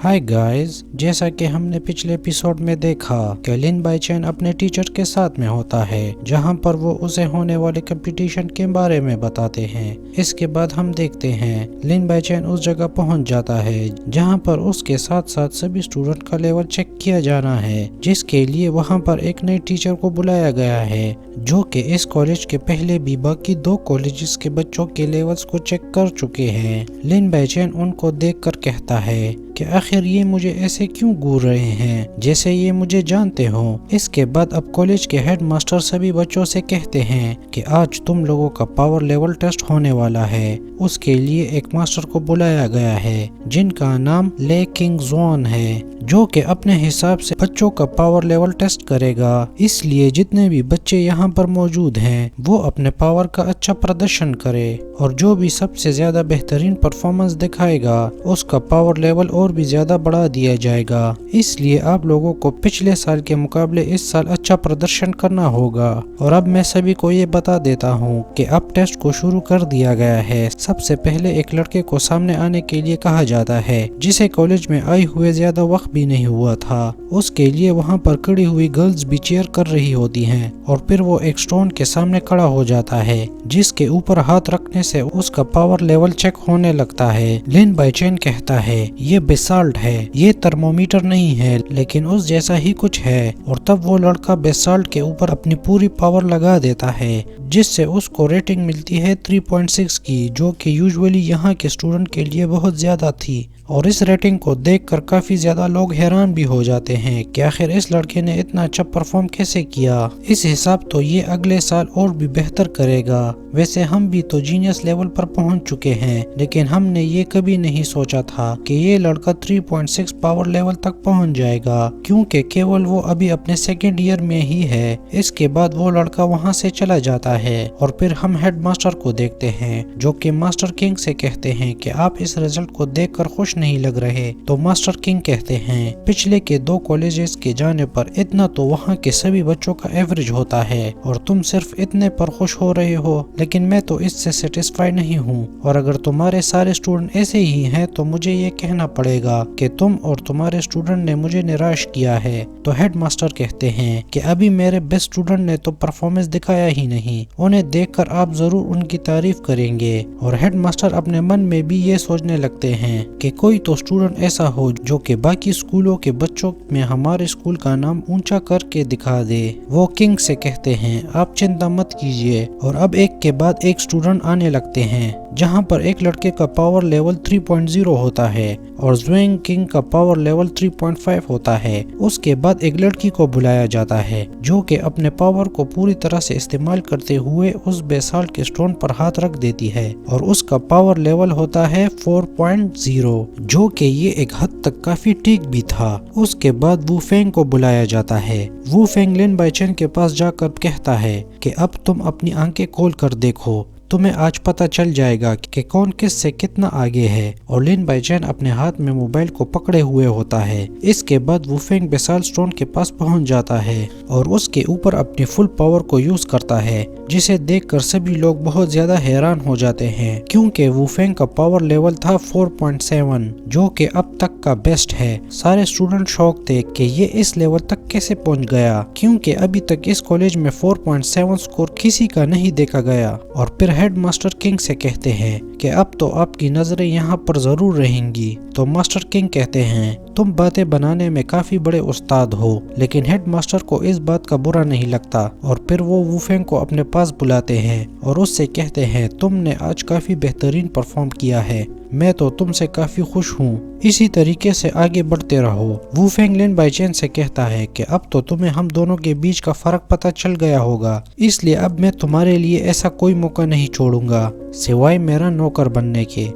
Hi guys, जैसा कि हमने पिछले एपिसोड में देखा कि लिन बाइचेन अपने टीचर के साथ में होता है जहां पर वो उसे होने वाले कंपटीशन के बारे में बताते हैं। इसके बाद हम देखते हैं लिन बाइचेन उस जगह पहुंच जाता है जहां पर उसके साथ साथ सभी स्टूडेंट का लेवल चेक किया जाना है, जिसके लिए वहां पर एक नए टीचर को बुलाया गया है जो कि इस कॉलेज के पहले भी बाकी 2 कॉलेजेस के बच्चों के लेवल्स को चेक कर चुके हैं। लिन बाइचेन उनको देखकर कहता है कि आखिर ये मुझे ऐसे क्यों घूर रहे हैं जैसे ये मुझे जानते हो। इसके बाद अब कॉलेज के हेड मास्टर सभी बच्चों से कहते हैं कि आज तुम लोगों का पावर लेवल टेस्ट होने वाला है। उसके लिए एक मास्टर को बुलाया गया है जिनका नाम ले किंग ज़ोन है, जो कि अपने हिसाब से बच्चों का पावर लेवल टेस्ट करेगा। इसलिए जितने भी बच्चे यहाँ पर मौजूद हैं वो अपने पावर का अच्छा प्रदर्शन करे और जो भी सबसे ज्यादा बेहतरीन परफॉर्मेंस दिखाएगा उसका पावर लेवल और भी ज्यादा बढ़ा दिया जाएगा। इसलिए आप लोगों को पिछले साल के मुकाबले इस साल अच्छा प्रदर्शन करना होगा। और अब मैं सभी को ये बता देता हूँ कि अब टेस्ट को शुरू कर दिया गया है। सबसे पहले एक लड़के को सामने आने के लिए कहा जाता है जिसे कॉलेज में आए हुए ज्यादा वक्त भी नहीं हुआ था। उसके लिए वहाँ पर खड़ी हुई गर्ल्स भी चीयर कर रही होती हैं और फिर वो एक स्टोन के सामने खड़ा हो जाता है जिसके ऊपर हाथ रखने से उसका पावर लेवल चेक होने लगता है। लिन बाइचेन कहता है ये बेसाल्ट है, ये थर्मोमीटर नहीं है लेकिन उस जैसा ही कुछ है। और तब वो लड़का बेसाल्ट के ऊपर अपनी पूरी पावर लगा देता है जिससे उसको रेटिंग मिलती है 3.6 की, जो कि यूजुअली यहाँ के स्टूडेंट के लिए बहुत ज्यादा थी। और इस रेटिंग को देखकर काफी ज्यादा लोग हैरान भी हो जाते हैं कि आखिर इस लड़के ने इतना अच्छा परफॉर्म कैसे किया। इस हिसाब तो ये अगले साल और भी बेहतर करेगा। वैसे हम भी तो जीनियस लेवल पर पहुंच चुके हैं लेकिन हमने ये कभी नहीं सोचा था कि ये लड़का 3.6 पावर लेवल तक पहुंच जाएगा, क्योंकि केवल वो अभी अपने सेकेंड ईयर में ही है। इसके बाद वो लड़का वहाँ से चला जाता है और फिर हम हेड मास्टर को देखते हैं जो कि मास्टर किंग से कहते हैं कि आप इस रिजल्ट को देखकर खुश नहीं लग रहे। तो मास्टर किंग कहते हैं पिछले के 2 कॉलेजेस के जाने पर इतना तो वहाँ के सभी बच्चों का एवरेज होता है और तुम सिर्फ इतने पर खुश हो रहे हो, लेकिन मैं तो इससे सेटिस्फाई नहीं हूँ। और अगर तुम्हारे सारे स्टूडेंट ऐसे ही हैं तो मुझे ये कहना पड़ेगा कि तुम और तुम्हारे स्टूडेंट ने मुझे निराश किया है। तो हेड मास्टर कहते हैं कि अभी मेरे बेस्ट स्टूडेंट ने तो परफॉर्मेंस दिखाया ही नहीं, उन्हें देखकर आप जरूर उनकी तारीफ करेंगे। और हेड मास्टर अपने मन में भी ये सोचने लगते हैं कि कोई तो स्टूडेंट ऐसा हो जो कि बाकी स्कूलों के बच्चों में हमारे स्कूल का नाम ऊंचा करके दिखा दे। वो किंग से कहते हैं आप चिंता मत कीजिए। और अब एक के बाद एक स्टूडेंट आने लगते हैं जहां पर एक लड़के का पावर लेवल 3.0 होता है और ज़ुएंग किंग का पावर लेवल 3.5 होता है। उसके बाद एक लड़की को बुलाया जाता है जो कि अपने पावर को पूरी तरह से इस्तेमाल करते हुए उस बेसाल्ट के स्टोन पर हाथ रख देती है और उसका पावर लेवल होता है 4.0, जो कि ये एक हद तक काफी ठीक भी था। उसके बाद वू फेंग को बुलाया जाता है। वू फेंग लिन बाइचेन के पास जाकर कहता है कि अब तुम अपनी आंखें खोल कर देखो, तुम्हें आज पता चल जाएगा कि कौन किस से कितना आगे है। और लिन बाइचेन अपने हाथ में मोबाइल को पकड़े हुए होता है। इसके बाद वू फेंग बेसाल्ट स्टोन के पास पहुंच जाता है और उसके ऊपर अपनी फुल पावर को यूज करता है, जिसे देखकर सभी लोग बहुत ज्यादा हैरान हो जाते हैं क्योंकि वू फेंग का पावर लेवल था 4.7, जो कि अब तक का बेस्ट है। सारे स्टूडेंट शॉक थे कि ये इस लेवल तक कैसे पहुंच गया, क्योंकि अभी तक इस कॉलेज में 4.7 स्कोर किसी का नहीं देखा गया। और फिर हेड मास्टर किंग से कहते हैं कि अब तो आपकी नजरें यहाँ पर जरूर रहेंगी। तो मास्टर किंग कहते हैं तुम बातें बनाने में काफी बड़े उस्ताद हो, लेकिन हेड मास्टर को इस बात का बुरा नहीं लगता। और फिर वो वू फेंग को अपने पास बुलाते हैं और उससे कहते हैं तुमने आज काफी बेहतरीन परफॉर्म किया है, मैं तो तुमसे काफी खुश हूँ, इसी तरीके से आगे बढ़ते रहो। वू फेंग लिन बाइचेन से कहता है कि अब तो तुम्हें हम दोनों के बीच का फर्क पता चल गया होगा, इसलिए अब मैं तुम्हारे लिए ऐसा कोई मौका नहीं छोड़ूंगा सिवाय मेरा नौकर बनने के।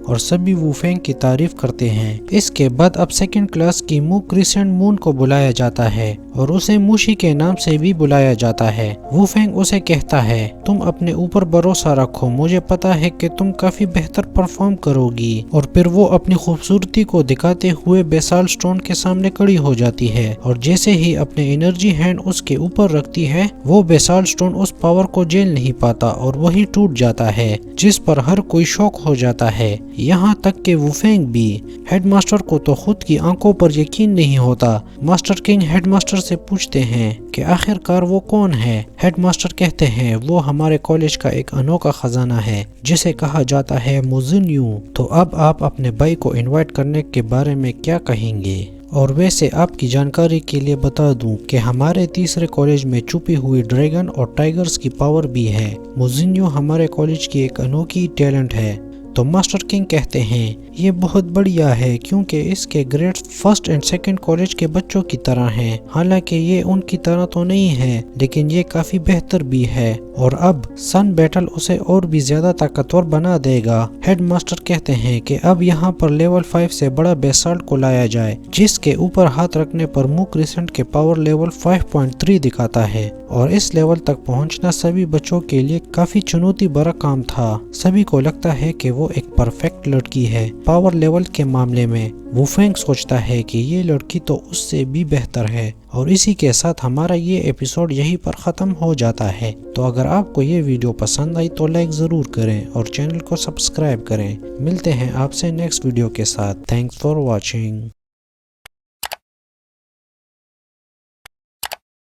और सभी वू फेंग की तारीफ करते हैं। इसके बाद अब सेकंड क्लास की मू क्रिसेंट मून को बुलाया जाता है और उसे मूशी के नाम से भी बुलाया जाता है। वू फेंग उसे कहता है तुम अपने ऊपर भरोसा रखो, मुझे पता है कि तुम काफी बेहतर परफॉर्म करोगी। और फिर वो अपनी खूबसूरती को दिखाते हुए बेसाल्ट स्टोन के सामने खड़ी हो जाती है और जैसे ही अपने एनर्जी हैंड उसके ऊपर रखती है वो बेसाल्ट स्टोन उस पावर को झेल नहीं पाता और वही टूट जाता है, जिस पर हर कोई शॉक हो जाता है। यहाँ तक कि वुफेंग भी। हेडमास्टर को तो खुद की आंखों पर यकीन नहीं होता। मास्टर किंग हेडमास्टर से पूछते हैं कि आखिरकार वो कौन है। हेडमास्टर कहते हैं वो हमारे कॉलेज का एक अनोखा खजाना है जिसे कहा जाता है मुजिन्यू। तो अब आप अपने भाई को इनवाइट करने के बारे में क्या कहेंगे? और वैसे आपकी जानकारी के लिए बता दूं कि हमारे तीसरे कॉलेज में छुपी हुई ड्रैगन और टाइगर्स की पावर भी है। मुजिन्यू हमारे कॉलेज की एक अनोखी टैलेंट है। तो मास्टर किंग कहते हैं ये बहुत बढ़िया है क्योंकि इसके grades first and second college के बच्चों की तरह हैं। हालांकि ये उनकी तरह तो नहीं है लेकिन ये काफी बेहतर भी है और अब सन बैटल उसे और भी ज्यादा ताकतवर बना देगा। हेडमास्टर कहते हैं कि अब यहाँ पर लेवल 5 से बड़ा बेसाल्ट को लाया जाए जिसके ऊपर हाथ रखने पर मूक क्रिसेंट के पावर लेवल 5.3 दिखाता है और इस लेवल तक पहुँचना सभी बच्चों के लिए काफी चुनौती भरा काम था। सभी को लगता है कि वो एक परफेक्ट लड़की है। पावर लेवल के मामले में वुफेंग सोचता है कि ये लड़की तो उससे भी बेहतर है। और इसी के साथ हमारा ये एपिसोड यहीं पर ख़त्म हो जाता है। तो अगर आपको ये वीडियो पसंद आई तो लाइक ज़रूर करें और चैनल को सब्सक्राइब करें। मिलते हैं आपसे नेक्स्ट वीडियो के साथ। Thanks for watching.